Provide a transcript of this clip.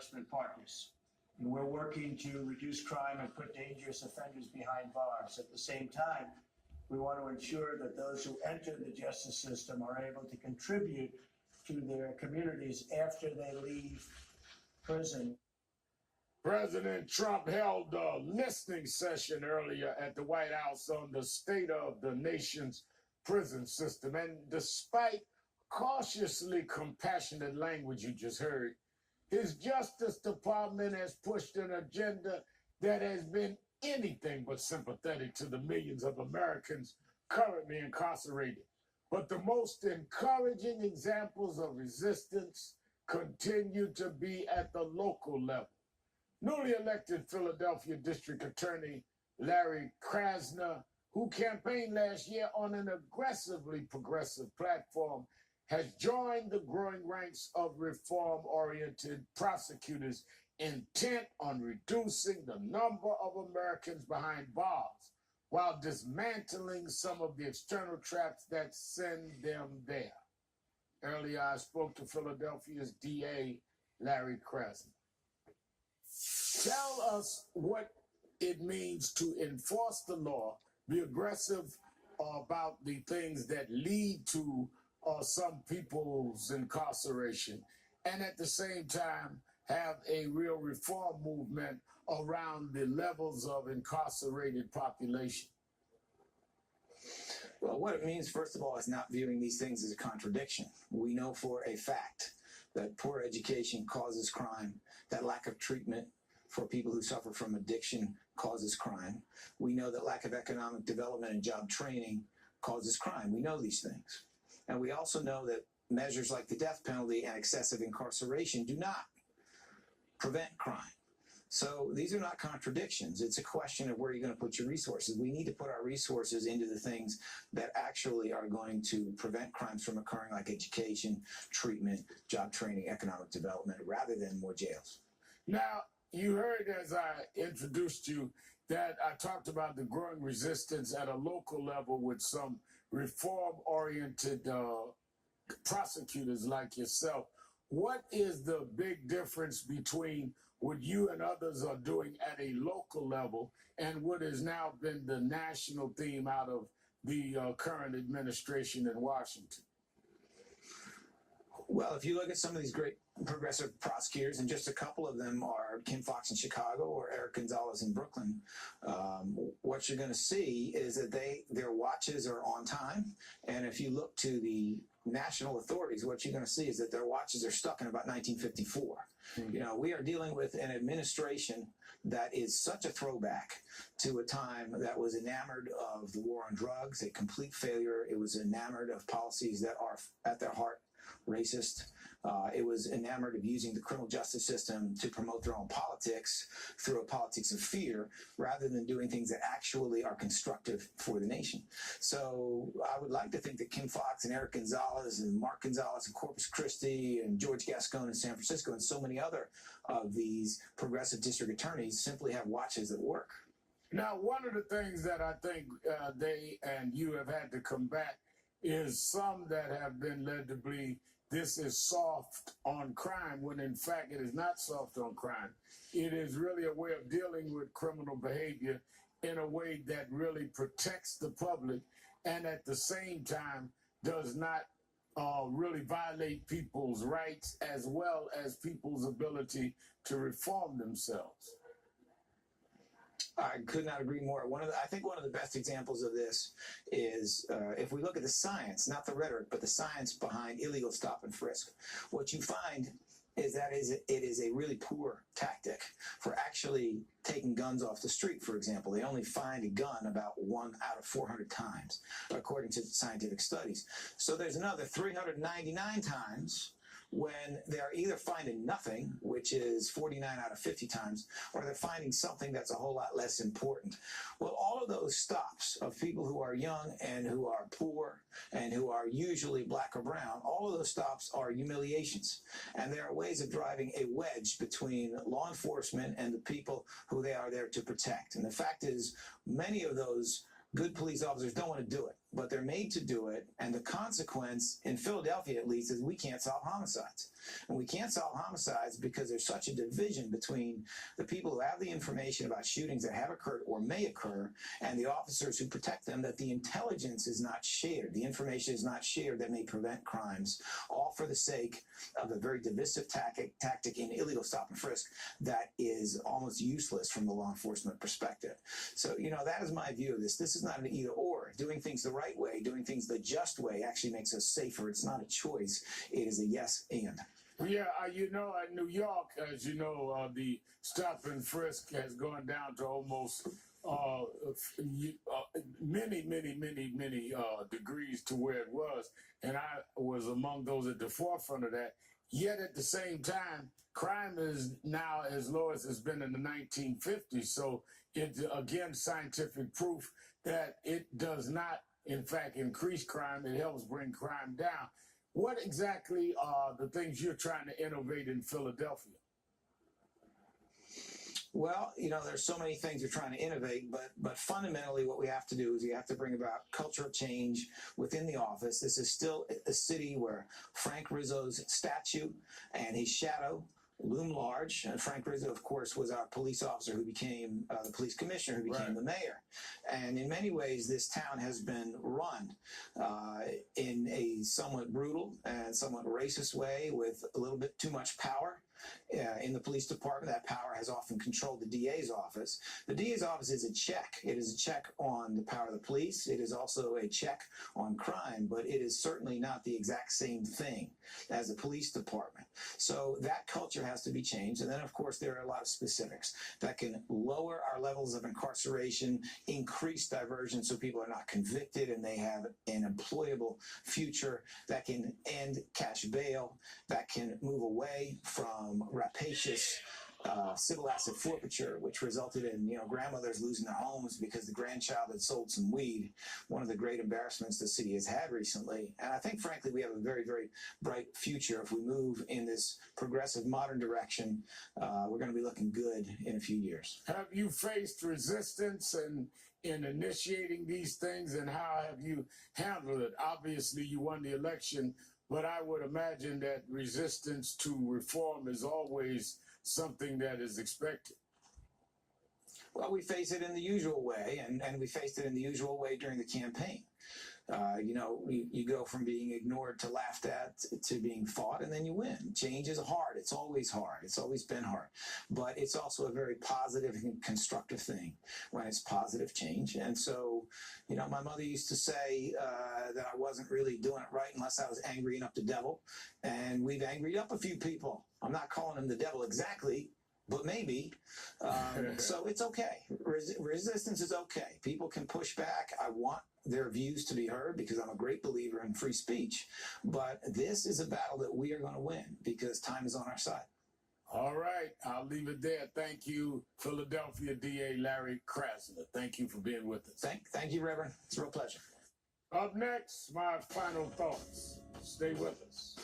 enforcement partners. And we're working to reduce crime and put dangerous offenders behind bars. At the same time, we want to ensure that those who enter the justice system are able to contribute to their communities after they leave prison. President Trump held a listening session earlier at the White House on the state of the nation's prison system. And despite cautiously compassionate language you just heard, his Justice Department has pushed an agenda that has been anything but sympathetic to the millions of Americans currently incarcerated. But the most encouraging examples of resistance continue to be at the local level. Newly elected Philadelphia District Attorney Larry Krasner, who campaigned last year on an aggressively progressive platform, has joined the growing ranks of reform-oriented prosecutors intent on reducing the number of Americans behind bars while dismantling some of the external traps that send them there. Earlier, I spoke to Philadelphia's DA, Larry Krasner. Tell us what it means to enforce the law, be aggressive about the things that lead to some people's incarceration, and at the same time have a real reform movement around the levels of incarcerated population. Well, what it means, first of all, is not viewing these things as a contradiction. We know for a fact that poor education causes crime, that lack of treatment for people who suffer from addiction causes crime. We know that lack of economic development and job training causes crime. We know these things. And we also know that measures like the death penalty and excessive incarceration do not prevent crime. So these are not contradictions. It's a question of where you're going to put your resources. We need to put our resources into the things that actually are going to prevent crimes from occurring, like education, treatment, job training, economic development, rather than more jails. Now, you heard as I introduced you that I talked about the growing resistance at a local level with some reform-oriented prosecutors like yourself. What is the big difference between what you and others are doing at a local level and what has now been the national theme out of the current administration in Washington? Well, if you look at some of these great progressive prosecutors, and just a couple of them are Kim Foxx in Chicago or Eric Gonzalez in Brooklyn, what you're going to see is that their watches are on time. And if you look to the national authorities, what you're going to see is that their watches are stuck in about 1954. Mm-hmm. You know, we are dealing with an administration that is such a throwback to a time that was enamored of the war on drugs, a complete failure. It was enamored of policies that are at their heart racist. It was enamored of using the criminal justice system to promote their own politics through a politics of fear rather than doing things that actually are constructive for the nation. So I would like to think that Kim Foxx and Eric Gonzalez and Mark Gonzalez in Corpus Christi and George Gascon in San Francisco and so many other of these progressive district attorneys simply have watches that work. Now, one of the things that I think they and you have had to combat is some that have been led to believe this is soft on crime, when in fact it is not soft on crime. It is really a way of dealing with criminal behavior in a way that really protects the public and at the same time does not really violate people's rights as well as people's ability to reform themselves. I could not agree more. I think one of the best examples of this is if we look at the science, not the rhetoric, but the science behind illegal stop and frisk. What you find is that it is a really poor tactic for actually taking guns off the street, for example. They only find a gun about 1 out of 400 times, according to scientific studies. So there's another 399 times when they're either finding nothing, which is 49 out of 50 times, or they're finding something that's a whole lot less important. Well, all of those stops of people who are young and who are poor and who are usually black or brown, all of those stops are humiliations. And there are ways of driving a wedge between law enforcement and the people who they are there to protect. And the fact is, many of those good police officers don't want to do it. but they're made to do it. And the consequence, in Philadelphia at least, is we can't solve homicides. And we can't solve homicides because there's such a division between the people who have the information about shootings that have occurred or may occur and the officers who protect them, that the intelligence is not shared. The information is not shared that may prevent crimes, all for the sake of a very divisive tactic in illegal stop and frisk that is almost useless from the law enforcement perspective. So, that is my view of this. This is not an either or. Doing things the right way, doing things the just way actually makes us safer. It's not a choice. It is a yes and. Yeah, in New York, as you know, the stop and frisk has gone down to almost many degrees to where it was. And I was among those at the forefront of that. Yet at the same time, crime is now as low as it's been in the 1950s. So it's, again, scientific proof that it does not, in fact, increase crime. It helps bring crime down. What exactly are the things you're trying to innovate in Philadelphia? Well, there's so many things we're trying to innovate, but fundamentally what we have to do is we have to bring about cultural change within the office. This is still a city where Frank Rizzo's statue and his shadow loom large. And Frank Rizzo, of course, was our police officer who became the police commissioner, who became the mayor. And in many ways, this town has been run in a somewhat brutal and somewhat racist way with a little bit too much power. In the police department, that power has often controlled the DA's office. The DA's office is a check. It is a check on the power of the police. It is also a check on crime, but it is certainly not the exact same thing as the police department. So that culture has to be changed. And then, of course, there are a lot of specifics that can lower our levels of incarceration, increase diversion so people are not convicted and they have an employable future, that can end cash bail, that can move away from rapacious civil asset forfeiture, which resulted in grandmothers losing their homes because the grandchild had sold some weed. One of the great embarrassments the city has had recently. And I think, frankly, we have a very, very bright future if we move in this progressive, modern direction. We're going to be looking good in a few years. Have you faced resistance in initiating these things, and how have you handled it? Obviously, you won the election, but I would imagine that resistance to reform is always something that is expected. Well, we face it in the usual way, and we faced it in the usual way during the campaign. You go from being ignored to laughed at to being fought, and then you win. Change is hard. It's always hard. It's always been hard. But it's also a very positive and constructive thing when it's positive change. And so, my mother used to say that I wasn't really doing it right unless I was angrying up the devil. And we've angried up a few people. I'm not calling them the devil exactly, but maybe. So it's okay. Resistance is okay. People can push back. I want their views to be heard because I'm a great believer in free speech. But this is a battle that we are going to win because time is on our side. All right. I'll leave it there. Thank you, Philadelphia DA Larry Krasner. Thank you for being with us. Thank you, Reverend. It's a real pleasure. Up next, my final thoughts. Stay with us.